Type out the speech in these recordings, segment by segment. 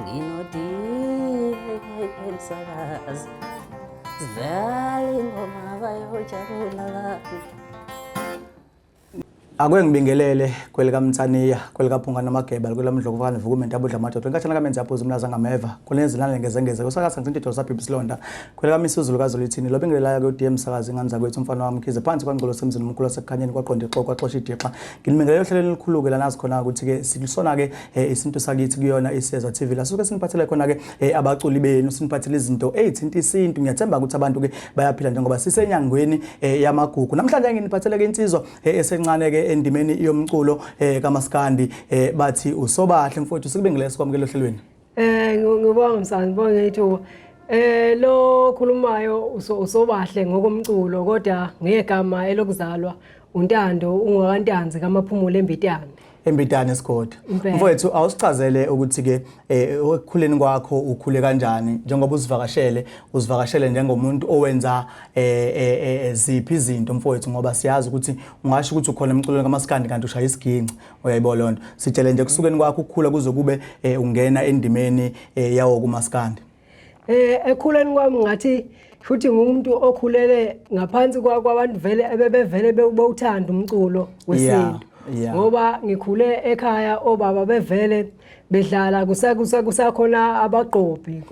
nginodile emsakazi sidlala ingoma bayojabula. Akwengibingelele kwelika Mthaniya kwelika Phunga namageba kwelamdloko vana vukumenta abudla amadoda enkathana kamenza aphuza umlaza ngameva kunezilana ngezengeze kusakaza ngcinto saphi Silonda kwelika Misuzulu kazolithini lobingelela ke uDM sakazi nganza kwethu umfana wami khize phansi kwangcolo semzini umkhulu wasekhanyeni kwaqonda ixoxa kwaxosha idixa ngilimengelele ohlelweni likhulu ke lana sikhona ukuthi ke silisona ke Isintu Sakithi kuyona iseza TV la suke siniphathele khona ke abaculi benu siniphathele izinto ezithinta isintu ngiyathemba ukuthi abantu ke bayaphila njengoba sisenyangweni yamagugu namhlanje nginiphathele ke insizwa esencane ke endimeni yomculo kaMaskandi bathi uSobahle mfowethu sikubingelele sikwamukele ohlelweni. Ngibonga msana ngibonga ithuba. Lo khulumayo uSobahle ngokomculo kodwa ngegama elokuzalwa uNtando ungakantanzi kaMaphumulo eMbitane esigodi. Mfowethu awusichazele ukuthi ke ekukhuleni kwakho ukhule kanjani njengoba uzivakashele njengomuntu owenza ziphi izinto mfowethu ngoba siyazi ukuthi ungasho ukuthi ukhona emculweni kaMaskandi kanti ushaya isiginci uyayibona lonto sitshele nje kusukeni kwakho ukukhula kuzokube ungena endimeni yawo kuMaskandi. Ekhuleni kwami ngathi futhi ngumuntu okhulele ngaphansi kwabantu bevele bewuthanda umculo wesintu. Ngoba ngikhule ekhaya obaba bevele bedlala kusakhona abaqophi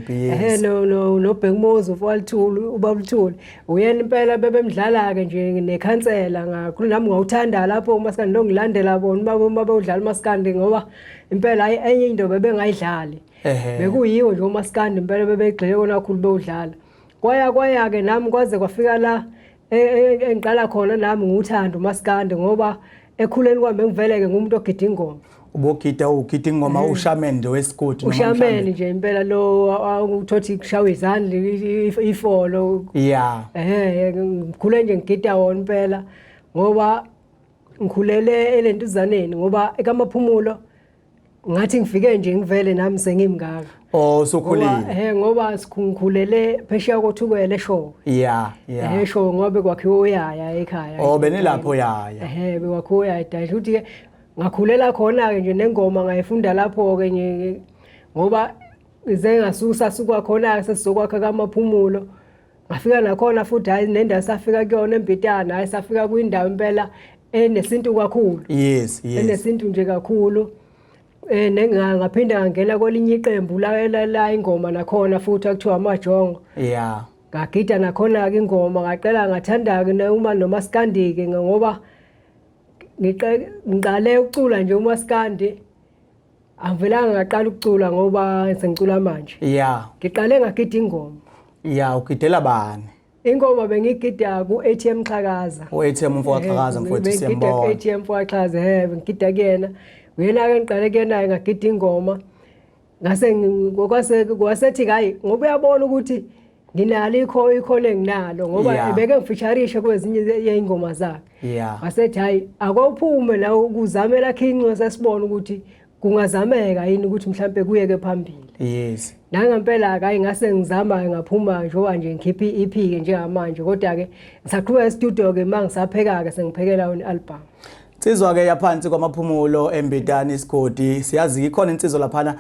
yes no Bhekmozo uBabuthuli uyena impela bebemdlala ke nje nekhansela ngakhulu nami ngawuthanda lapho uMaskandi lo ngilandela bona uma bewudlala uMaskandi ngoba impela enye into bebengayidlali bekuyiwo nje uMaskandi impela bebegxile kona kakhulu bewudlala kwaya ke nami kwaze kwafika la engiqala khona nami nguthanda uMaskandi ngoba ekhuleni kwami ngiveleke ngumuntu ogida ingoma. Ugida ingoma ushamende wesigodi noma ushamende nje impela lo uthothi kushawa izandla ifolo. Ngikhule nje ngigida wona impela ngoba ngikhulele elentuzaneni ngoba ekaMaphumulo ngathi ngifike nje ngivele nami sengimngaka. Sokhulile. Ngoba sikhulele phesheya koThukwele show. Show ngoba kwakhiwe uyaya ekhaya. Benelapho yaya. Bekwakhiwe uyaya dashi ukuthi ke ngakhulela khona ke nje nengoma ngayifunda lapho ke ngoba ize ngasusa suka khona sesizokwakha kaMaphumulo. Ngafika nakhona futhi hayi nenda safika kuyona eMbitane hayi safika kwindawo impela enesintu kakhulu. Yes. Enesintu nje kakhulu. Ngaphinda ngangena kwelinye iqembu la ingoma nakhona futhi akuthiwa amajongo. Ngagida nakhona ke ingoma ngaqela ngathanda ke uma noMaskandi ke ngoba ngiqale ukucula nje uMaskandi avelanga ngaqala ukucula ngoba sengicula manje. Ngiqale ngagida ingoma. Ugidela bani? Ingoma bengigida ku-ATM Xhakaza. U-ATM mfowethu Xhakaza mfowethu siyambona. Ku-ATM mfowethu Xhakaza ngigida kuyena. Wena ke ngiqale kuyena ngagida ingoma ngase kwasethi hayi ngoba uyabona ukuthi nginalo ikhono enginalo ngoba ebeke ngifeaturisha kwezinye yeingoma zakhe. Wasethi hayi akwaphume la ukuzamela khinqo sasibona ukuthi kungazameka yini ukuthi mhlambe kuyeke phambili. Nangempela hayi ngase ngizama ngaphuma nje ngikhipha iEP ke njengamanje kodwa ke ngisaqhubeka e-studio ke mangisapheka ke sengiphekela album. Insizwa ke yaphansi kwaMaphumulo eMbitane isigodi siyazi ikhona insizwa laphana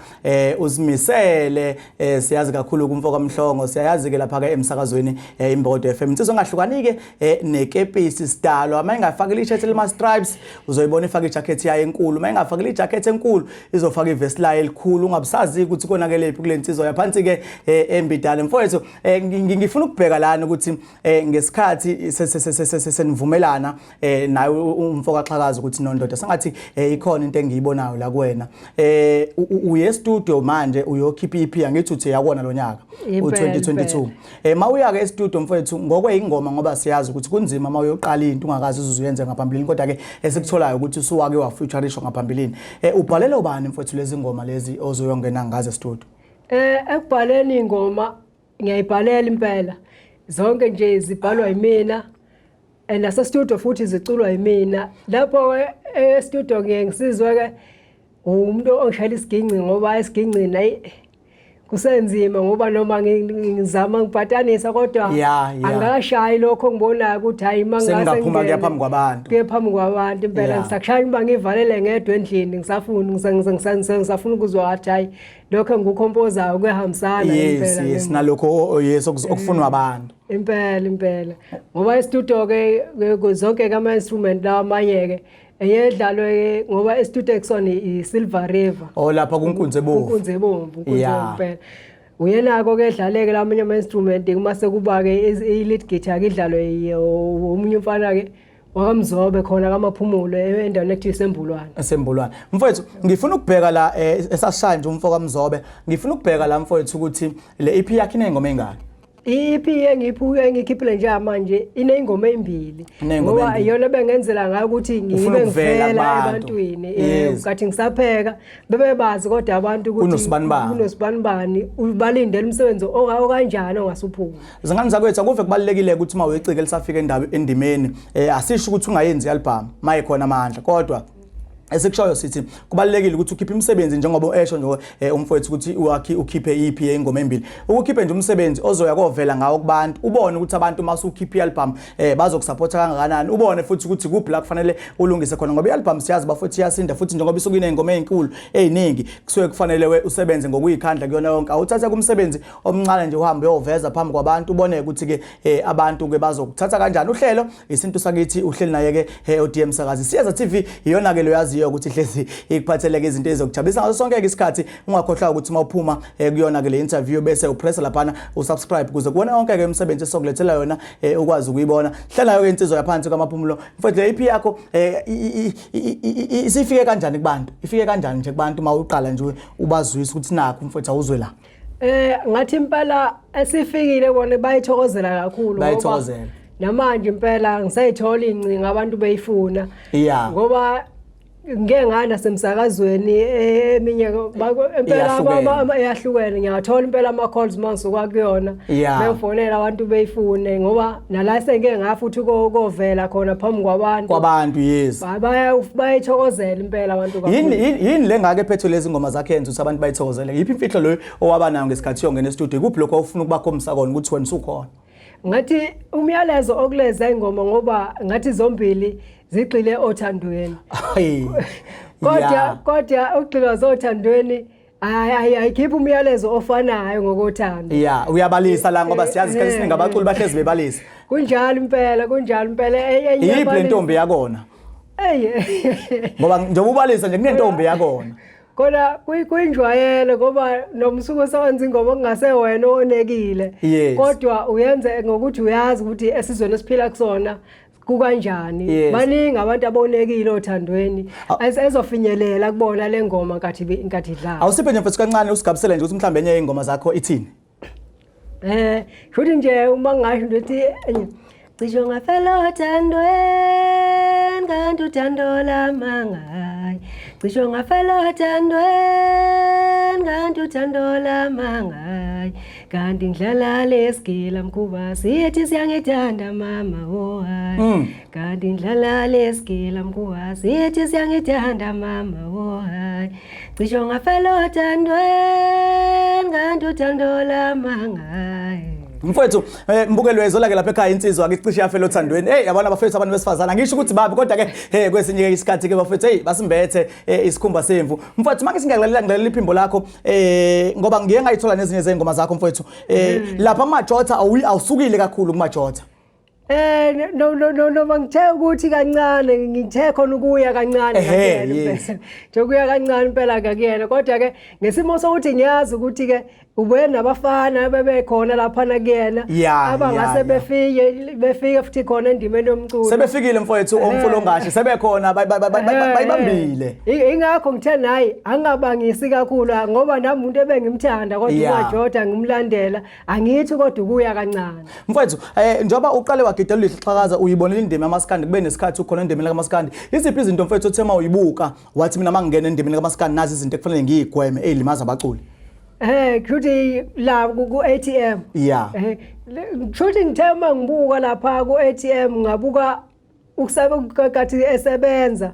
usimisele siyazi kakhulu kumfo kaMhlongo siyazi ke lapha ke emsakazweni iMbodo FM insizwa ngahlukani ke nekepisi sidalwa mayingafakile i-shirt elima stripes uzoyibona ifaka ijacket yayo enkulu mayingafakile ijacket enkulu izofaka ivest layo elikhulu ungabusazi ukuthi konakele lephi kule insizwa yaphansi ke eMbitane mfowethu ngifuna ukubheka lana ukuthi ngesikhathi senivumelana naye umfo kaXhakaza ukuthi nondoda sengathi ikhona into engiyibonayo la kuwena uye studio manje uyokhipha iEP angithi uthi yakona lo nyaka u2022 mawuya ke studio mfowethu ngokweyingoma ngoba siyazi ukuthi kunzima mawuyoqala into ungakazi uzuyenze ngaphambilini kodwa ke esikutholayo ukuthi usuwake wafeaturishwa ngaphambilini ubhalela ubani mfowethu lezi ngoma lezi ozoyongena ngaze studio ekubhaleni ingoma ngiyayibhalela impela zonke nje zibhalwa yimina nase studio futhi ziculwa yimina lapho studio ngisizwe ke umuntu ongishayela isiginci ngoba isiginci nayi kusenzima ngoba noma ngizama ngibhatanisa kodwa angakashayi lokho ngibonayo ukuthi hayi mangase sengaphuma ke phambi kwabantu impela ngisakushaya uma ngivalele ngedwe endlini ngisafuna ukuzwa wathi hayi lokho ngikukhompozayo kuyahambisana impela yes nalokho yes okufunwa abantu impela ngoba istudio ke zonke ama instrument la amanye ke eyedlalo ngoba istudio ekusona iSilver River lapha kunkunze bomvu impela uyenako ke edlaleke lamanye ama instrument kumase kuba ke i-lead guitar ke idlalwe omunye umfana ke wakamzobe khona kamaphumulo endaweni ekuthiwa Isembulwane mfowethu ngifuna ukubheka la esashaya nje umfoko kamzobe ngifuna ukubheka la mfowethu ukuthi le EP yakhe inengoma engaki EP engikhiphile nje manje inengoma ezimbili ngoba iyona bengenzela ngayo ukuthi ngibe ngivela ebantwini ngathi ngisapheka bebebazi kodwa abantu ukuthi kunosibani ubalindele umsebenzi okanjani ongasuphuma zingane zakwethu akuve kubalekile ukuthi uma uyicike lisafika endimeni asisho ukuthi ungayenzi album mayikhona amandla kodwa esikushoyo sithi kubalekile ukuthi ukhiphe imisebenzi njengoba esho nje umfowethu ukuthi ukhiphe EP engoma embili ukukhiphe nje umsebenzi ozoya kovela ngawo kubantu ubone ukuthi abantu mase ukhiphe album bazokusupporta kangakanani ubone futhi ukuthi kuphi la kufanele ulungise khona ngoba ialbum siyazi bafuthi yasinda futhi njengoba isukune ingoma ezinkulu eziningi kusuke kufanele usebenze ngokuyikhandla kuyona yonke awuthatha kumsebenzi omncane nje uhambe uyoveza phambi kwabantu ubone ukuthi ke abantu ke bazokuthatha kanjani uhlelo Isintu Sakithi uhleli naye ke ODM Sakazi Siyeza TV iyona ke lo yazi ukuthi hlezi ikuphatheleke izinto ezokujabulisa ngaso sonke isikhathi ungakhohlwa ukuthi mawuphuma kuyona ke le interview bese upress lapha usubscribe kuze kuona yonke ke imisebenzi esokulethela yona ukwazi ukuyibona hlala yo insizwa yaphansi kwamaphumulo mfowethu le EP yakho isifike kanjani kubantu ifike kanjani nje kubantu mawuqala nje ubazwisa ukuthi nakho mfowethu awuzwe la ngathi impela esifikile bona bayithokozela kakhulu bayithokozela namanje impela ngisayithola incinga abantu beyifuna ngoba ngeke ngana semsakazweni eminye impela yahlukene ngiyathola impela ama calls manje kwakuyona befonela abantu beyifune ngoba nala sengeke ngafuthi ukovela khona phambi kwabantu yes bayithokozela impela abantu yini lengake phethe lezi ngoma zakhe yenza ukuthi abantu bayithokozele yiphi imfihlo lo owaba nayo ngesikhathi yongena e-studio kuphi lokho ufuna ukuba khombisa kona ukuthi wena usukhona ngathi umyalezo okuleza ingoma ngoba ngathi zombili zigxile othandweni kodwa ugxila zothandweni ayikhipha umyalezo ofanayo ngokothando uyabalisa la ngoba siyazi isikhathi esiningi abaculi bahlezi bebalisa kunjalo impela yiphi le ntombi yakona ngoba njengoba ubalisa nje kunentombi yakona Kona kuyinjwayelo ngoba nomsuku sewenza ingoma okungase wena onekile kodwa uyenze ngokuthi uyazi ukuthi esizweni esiphila kusona kukanjani baningi abantu abonekile othandweni ezofinyelela kubona le ngoma nkathi idlala awusiphe nje mfethu kancane usigabisele nje ukuthi mhlambe enye ingoma zakho ithini futhi nje uma ngasho ukuthi cisho ngafela othandweni kanti uthando lamangayi cisho ngafela othandweni kanti uthando lamangayi kanti ngidlala lesigila mkhuba sithi siyangithanda mama oh hayi kanti ngidlala lesigila mkhuba sithi siyangithanda mama oh hayi cisho ngafela othandweni kanti uthando lamangayi mfowethu mbukelo wezola ke lapha ekhaya insizwa akicishe yafela othandweni yabona bafethu abantu besifazana ngisho ukuthi babi kodwa ke kwesinye isikhathi ke bafethu basimbethe isikhumba semvu mfowethu manje singalalela iphimbo lakho ngoba ngiye ngayithola nezinye zengoma zakho mfowethu lapha amajotha awusukile kakhulu kumajotha no bangithe ukuthi kancane ngithe khona ukuya kancane ngakuyena nje kuya kancane impela ngakuyena kodwa ke ngesimo sokuthi ngiyazi ukuthi ke ube nabafana bebekhona lapha na kuyena abangase befike futhi khona endimeni yomculo sebefikile mfowethu omfulo ngasho sebekhona bayibambile ingakho ngithe nayi angabangisi kakhulu ngoba nami umuntu ebengimthanda kodwa uMajoda ngimlandela angithi kodwa ukuya kancane mfowethu njoba uqale wagidela ihlaqaza uyibonela indima yamaskandi kube nesikhathi ukhona endimeni kaMaskandi iziphi izinto mfowethu othema uyibuka wathi mina mangingena endimeni kaMaskandi nazi izinto ekufanele ngiyigweme ezilimaza abaculi kuthi la ku ATM futhi ngithema ngibuka lapha ku ATM ngabuka ukusebenza kathi esebenza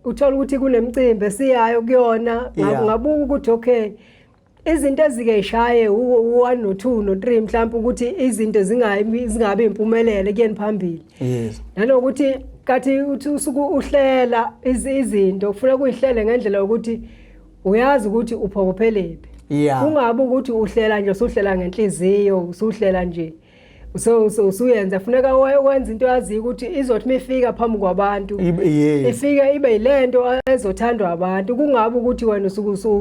uthola ukuthi kunemicimbi esiyayo kuyona ngabuka ukuthi okay izinto ezike u1 no2 no3 mhlawumbe ukuthi izinto zingabe impumelelo kuyeni phambili. Yes. Nanokuthi kathi usuku uhlela izinto ufuna kuyihlele ngendlela yokuthi uyazi ukuthi uphokophelephi. Yeah. Kungabe ukuthi uhlela nje usuhlela ngenhliziyo usuhlela nje usuyenza funeka wenza into yazi ukuthi izothi mifika phambi kwabantu ifika ibe yilento ezothandwa abantu kungabe ukuthi wena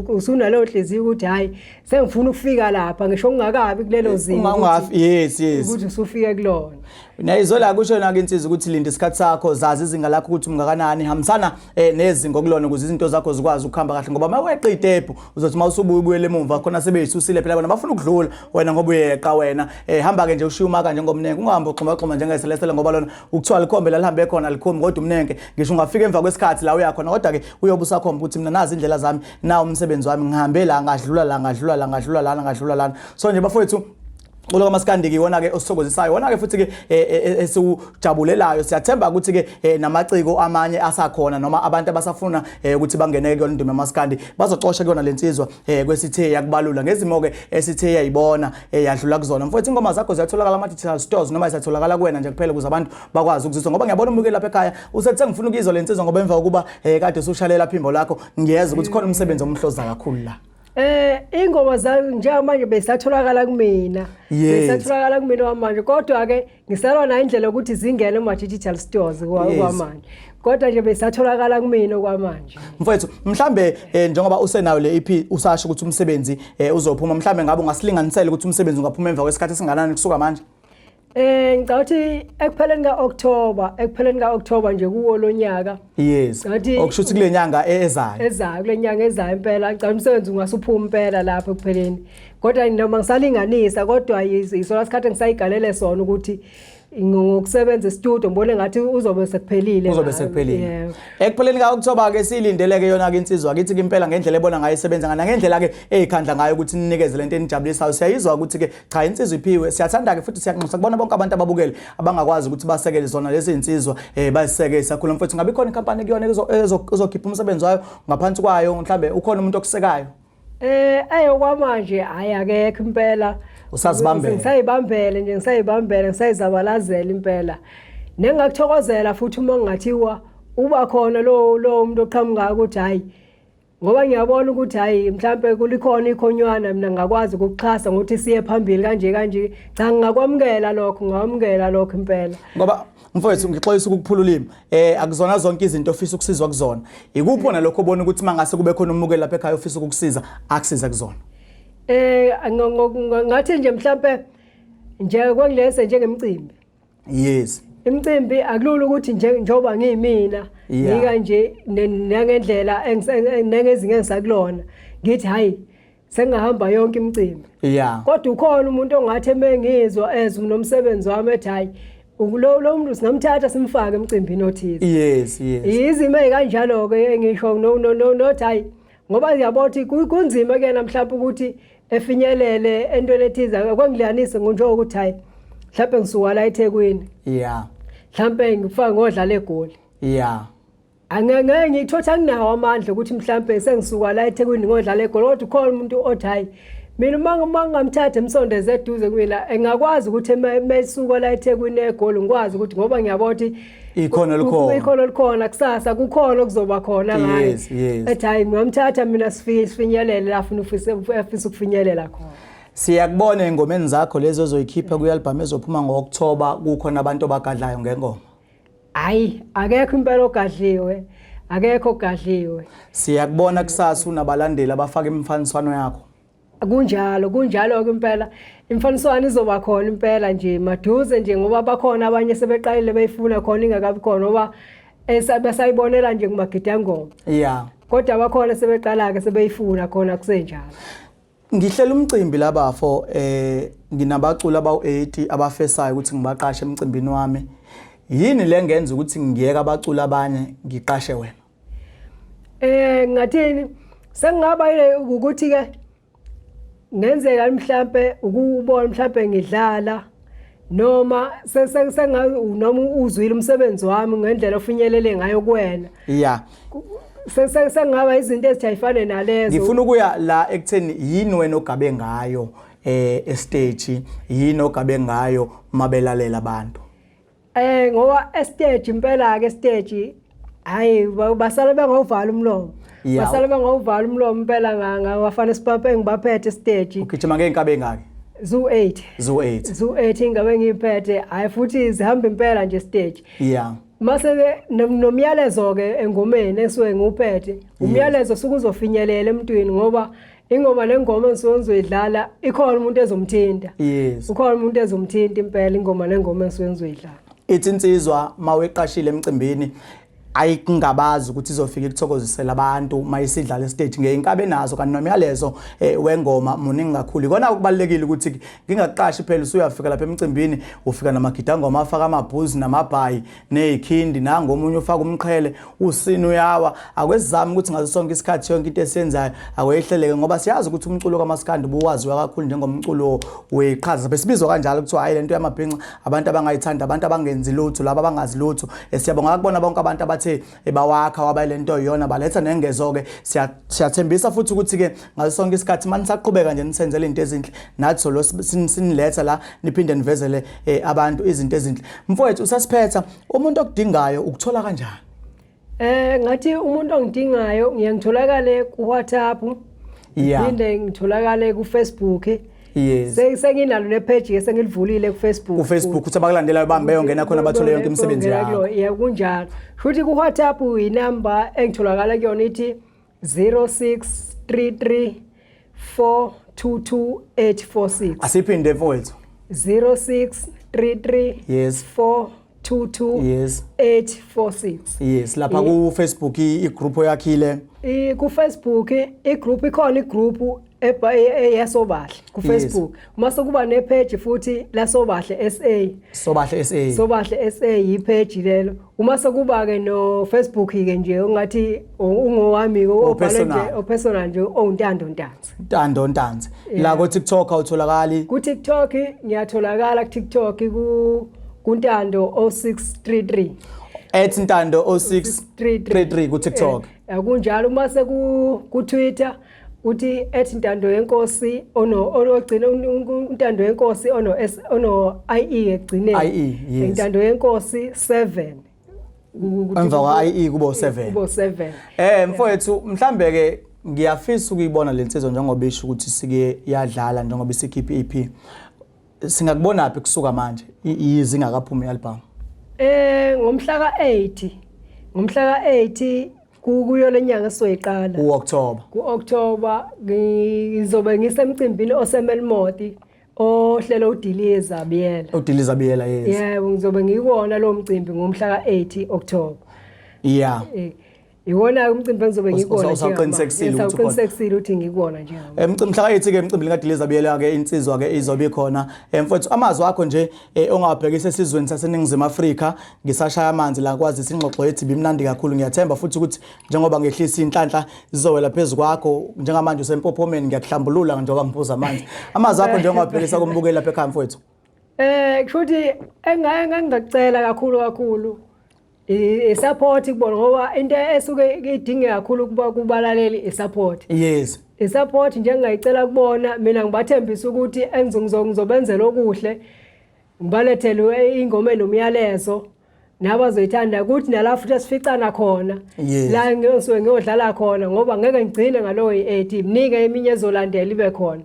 usunalo hliziyo ukuthi hayi sengifuna ukufika lapha ngisho ngingakabi kulelo zinga yes ukuthi usufike kulona. Nayizola kusho na insizwa ukuthi linda isikhathi sakho zazi izinga lakho ukuthi ungakanani hambisana nezinga kulona ukuze izinto zakho zikwazi ukuhamba kahle ngoba maweqa idephu uzothi mawusubuyele emuva khona sebeyisusile phela bona bafuna ukudlula wena ngoba uyeqa wena hamba ke nje ushiyuma kanje ngomnenke ungahambe uxhuma njengeselesele ngoba lona ukuthiwa likhombe lalihambe khona likhombe kodwa umnenke ngisho ungafika emva kwesikhathi la uya khona kodwa ke uyobe usakhomba ukuthi mina nazi indlela zami na umsebenzi wami ngihambe la ngadlula lana so nje bafowethu Ulo maskandi kiwona ke osithokozisayo wona ke futhi ke esujabulelayo siyathemba ukuthi ke namaciko amanye asakhona noma abantu abasafuna ukuthi bangene ke indima maskandi bazocosha kuyona lensizwa kwesithe yakubalula ngezimo ke esithe yayibona yadlula kuzona mfowethu ingoma zakho ziyatholakala ama digital stores noma izatholakala kuwena nje kuphela ukuze abantu bakwazi ukuzizwa ngoba ngiyabona umbuke lapha ekhaya usethi ngifuna ukizwa lensizwa ngoba emva kokuba kade usushalela phimbo lakho ngiyeza ukuthi khona umsebenzi omhloza kakhulu la. Ingoma zami njengamanje besatholakala kumina. Besatholakala kumina manje kodwa ke ngisalwa na indlela ukuthi zingene ema digital stores kwamanje. Kodwa nje besatholakala kumina kwamanje. Mfowethu mhlambe njengoba usenayo le EP usasho ukuthi umsebenzi uzophuma mhlambe ngabe ungasilinganisela ukuthi umsebenzi ungaphuma emva kwesikhathi esinganani kusuka manje. Ngicauthi ekupheleni kaOctober nje kuwo lonyaka. Yes. Okusho ukuthi kule nyanga ezayo. Kule nyanga ezayo impela ngicela umsebenzi ungasuphuma impela lapha ekupheleni. Kodwa noma ngisalinganisa kodwa isona isikhathi engisayigalele sona ukuthi ngokusebenza e-studio ngibone ngathi uzobe sekuphelile. Ekupheleni kaOctober ke silindeleke yona ke insizwa kithi ke impela ngendlela ebona ngayo isebenza ngana ngendlela ke ezikhandla ngayo ukuthi ninikeze lento enijabulisayo siyayizwa ukuthi ke cha insizwa iphiwe siyathanda ke futhi siyanxusa kubona bonke abantu ababukele abangakwazi ukuthi basekele zona lezi insizwa baziseke sakhula mfowethu ngabe khona inkampani kuyona ezokhipha umsebenzi wayo ngaphansi kwayo mhlambe ukhona umuntu okusekayo. Kwamanje hayi akekho impela. Usazibambela. Ngisayibambela ngisayizabalazela impela. Nengakuthokozela futhi uma ngathiwa uba khona lo umuntu oqhamuka ukuthi hayi ngoba ngiyabona ukuthi hayi mhlambe kulikhona ikhonywana mina ngakwazi ukuxhasa ngokuthi siye phambili kanje cha ngakwamukela lokho impela ngoba mfowethu ngixolisa ukukuphula ulimi akuzona zonke izinto ofisa ukusizwa kuzona ikuphi wona lokho ubona ukuthi mangase kube khona umukeli lapha ekhaya ofisa ukukusiza akusiza kuzona ngathi nje mhlambe nje kwangilese njengemcimbi. Yes. Imicimbi akulula ukuthi njengoba ngiyimina ngika nje nangendlela nengezinge engisakulona ngithi hayi sengahamba yonke imicimbi. Kodwa ukhona umuntu ongathi emengizwa nomsebenzi wami ethi hayi lo muntu singamthatha simfake emcimbini othize. Yes. Izimo ezikanjalo ke ngisho no hayi ngoba ngiyabothi kunzima ke namhlanje ukuthi efinyelele entweni ethize akwangilanise nje ukuthi hayi mhlawumbe ngisuka la eThekwini. Mhlawumbe ngifaka ngodlala egoli. Angeke ngithotha nginawo amandla ukuthi mhlawumbe sengisuka la eThekwini ngodlala egoli kodwa ukhona umuntu othi hayi mina uma ngamthatha emsondeze eduze kumina engakwazi ukuthi mesuka la eThekwini egoli ngikwazi ukuthi ngoba ngiyabothi ikhono likhona kusasa kukhona okuzoba khona ngayo. Ethi hayi ngamthatha mina sifinyelele la ufisa ukufinyelela khona. Siyakubona engomeni zakho lezo ozoyikhipha ku-album ezophuma ngo-October kukhona abantu abagadlayo ngengoma. Hayi akekho impela ogadliwe. Siyakubona kusasa unabalandeli abafaka imfaniswano yakho. Kunjalo ke impela imfaniswano izoba khona impela nje maduze nje ngoba bakhona abanye sebeqalile beyifuna khona ingakabi khona ngoba besayibonela nje kumagidi ngoma. Kodwa bakhona sebeqala ke sebeyifuna khona kusenjalo. Ngihlela umcimbi labafo nginabaculi abawu80 abafesayo ukuthi ngibaqashe emcimbini wami. Yini le ngenza ukuthi ngiyeka abaculi abanye ngiqashe wena? Ngathini sengingaba ile ukuthi ke ngenzeka mhlambe ukubona mhlambe ngidlala noma noma uzwile umsebenzi wami ngendlela ofinyelele ngayo kuwena. sengaba izinto ezithayifane nalezo. Ngifuna ukuya la ekutheni yini wena ogabe ngayo estage, yini ogabe ngayo mabelalela abantu. Ngoba estage impela ke stage hayi basala bengovala umlomo. Basala bengovala umlomo impela ngafana sipaphe ngibaphethe stage. Ugijima ngeenkabe ngake. Zoo 8. Zoo 8. Zoo 8 ingabe ngiphethe hayi futhi zihamba impela nje stage. Yeah. Mase ke nomyalezo ke engomeni esuke nguphethe. Umyalezo sukuzofinyelela emntwini ngoba ingoma nengoma engizoyidlala ikhona umuntu ezomthinta. Yes. Ukhona umuntu ezomthinta impela ingoma nengoma engizoyidlala. Ithi insizwa maweqashile emcimbini ayikungabazi ukuthi izofika ikuthokozisela abantu mayisidlala stage ngeinkabe nazo kanti nomyalezo wengoma muningi kakhulu. Ikona ukubalekile ukuthi ngingaqashi phela usuyafika lapha emcimbini ufika namagidangoma afaka amabhuzi namabhayi nezikhindi nangomunye ufaka umqhele usini uyawa akwezizami ukuthi ngazo sonke isikhathi yonke into esiyenzayo awehleleke ngoba siyazi ukuthi umculo kaMaskandi buwaziwa kakhulu njengomculo weqhaza besibizwa kanjalo kuthiwa hayi lento yamabhinqa abantu abangayithanda abantu abangenzi lutho laba abangazi lutho siyabonga ukubona bonke abantu abathe bawakha waba lento yona baletha nengezo ke siyathembisa futhi ukuthi ke ngaso sonke isikhathi manje saqhubeka nje nisenzele into ezinhle nathi solo siniletha la niphinde nivezele abantu izinto ezinhle. Mfowethu usasiphetha umuntu okudingayo ukuthola kanjani? Ngathi umuntu ongidingayo ngiyangitholakala ku WhatsApp. Phinde ngitholakala ku Facebook. Yes. Senginalo le page esengilivulile ku Facebook. Ku Facebook uthi abakulandelayo bambe yongena khona bathole yonke imisebenzi yakho. Yeah kunjalo. Futhi ku WhatsApp inamba engitholakala kuyona ithi 0633422846. Asiphinde mfowethu. 0633 yes 422 yes 846. Yes lapha ku Facebook igroup yakhile. Ku Facebook igroup ikhona igroup Sobahle ku Facebook. Mase kuba ne page futhi la Sobahle SA. Sobahle SA. Sobahle SA yipage lelo. Uma sekuba ke no Facebook ke nje ungathi ungowami obhala nje opersonal nje oNtando Ntanzi. Ntando Ntanzi. La ku TikTok awutholakali? Ku TikTok ngiyatholakala ku TikTok ku Ntando 0633. @ntando 0633 ku TikTok. Akunjalo uma seku Twitter uthi @ntando yenkosi ogcina untando yenkosi ono IE egcineni. IE yes. Ntando yenkosi 7. Emva kwa IE kubo 7. Kubo 7. Mfowethu mhlambe ke ngiyafisa ukuyibona lensizwa njengoba isho ukuthi sike yadlala njengoba isikhipha EP. Singakubona phi kusuka manje iyizi ngakaphumi album? Ngomhla ka8. Ngomhla ka8 kuyo lenyanga esizoyiqala ku-October. Ku-October ngizobe ngisemcimbini osemelmoti ohlelo uDiliza Biyela. uDiliza Biyela yes. Yebo ngizobe ngikuwona lo mcimbi ngomhla ka8 October. Yeah. Iwona umcimbi engizobe ngikuwona nje. Usaqinisekisile ukuthi ngikuwona nje. Mcimbi mhla ka8 ke mcimbi kaDiliza Biyela ke insizwa ke izobe khona. Mfowethu amazwi akho nje ongabhekisa esizweni saseNingizimu Afrika ngisashaya amanzi la kwazi isingxoxo yethi bimnandi kakhulu ngiyathemba futhi ukuthi njengoba ngehlisa inhlanhla zizowela phezulu kwakho njengamanje usempophomeni ngiyakuhlambulula njengoba ngiphuza amanzi. Amazwi akho nje ongabhekisa kumbukeli lapha ekhaya mfowethu. Futhi engingacela kakhulu support kubona ngoba into esuke idinga kakhulu kuba kubalaleli isupport. Yes. Isupport nje ngicela kubona mina ngibathembisa ukuthi ngizobenzela okuhle ngibalethele ingoma nomyalezo nabazoyithanda ukuthi nala futhi asificana khona la ngiyosuke ngiyodlala khona ngoba ngeke ngigcine ngalo yi8 mnike eminye ezolandela ibe khona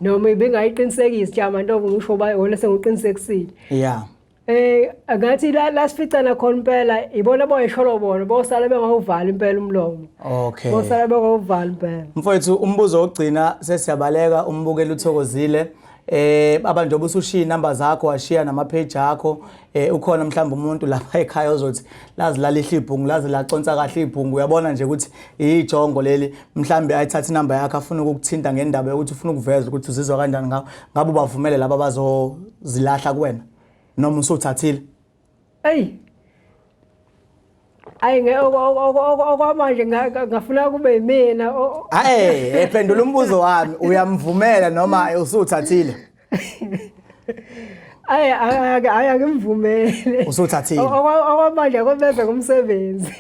noma ibingayiqinisekisi jama ntobo ngisho bayona sengiqinisekisile. Yeah. Ngathi la sificana khona impela ibona boyisholo bona bosala bengawuvala impela umlomo. Okay. Bosala bengawuvala impela. Mfowethu umbuzo ogcina sesiyabaleka umbukeli uthokozile. Abantu njengoba usushiya inamba zakho washiya nama page akho ukhona mhlawumbe umuntu lapha ekhaya ozothi lazi lalihla ibhungu lazi laconsa kahle ibhungu uyabona nje ukuthi ijongo leli mhlawumbe ayithatha inamba yakho afuna ukukuthinta ngendaba yokuthi ufuna ukuveza ukuthi uzizwa kanjani ngabe ubavumele laba bazozilahla kuwena noma usuthathile. Okwamanje ngafuna kube yimina. Ephendula umbuzo wami uyamvumela noma usuthathile? Ayangimvumele. Usuthathile. Okwamanje kobenza kumsebenzi.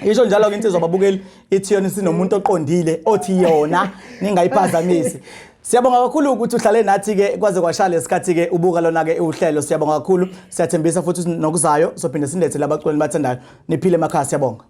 Isho njalo ke insizwa babukeli ithi yona sinomuntu oqondile othi yona ningayiphazamisi. Siyabonga kakhulu ukuthi uhlale nathi ke kwaze kwashaya lesikhathi ke ubuka lona ke uhlelo. Siyabonga kakhulu. Siyathembisa futhi nokuzayo sophinde silethe labaculi bathandayo. Niphile emakhaya siyabonga.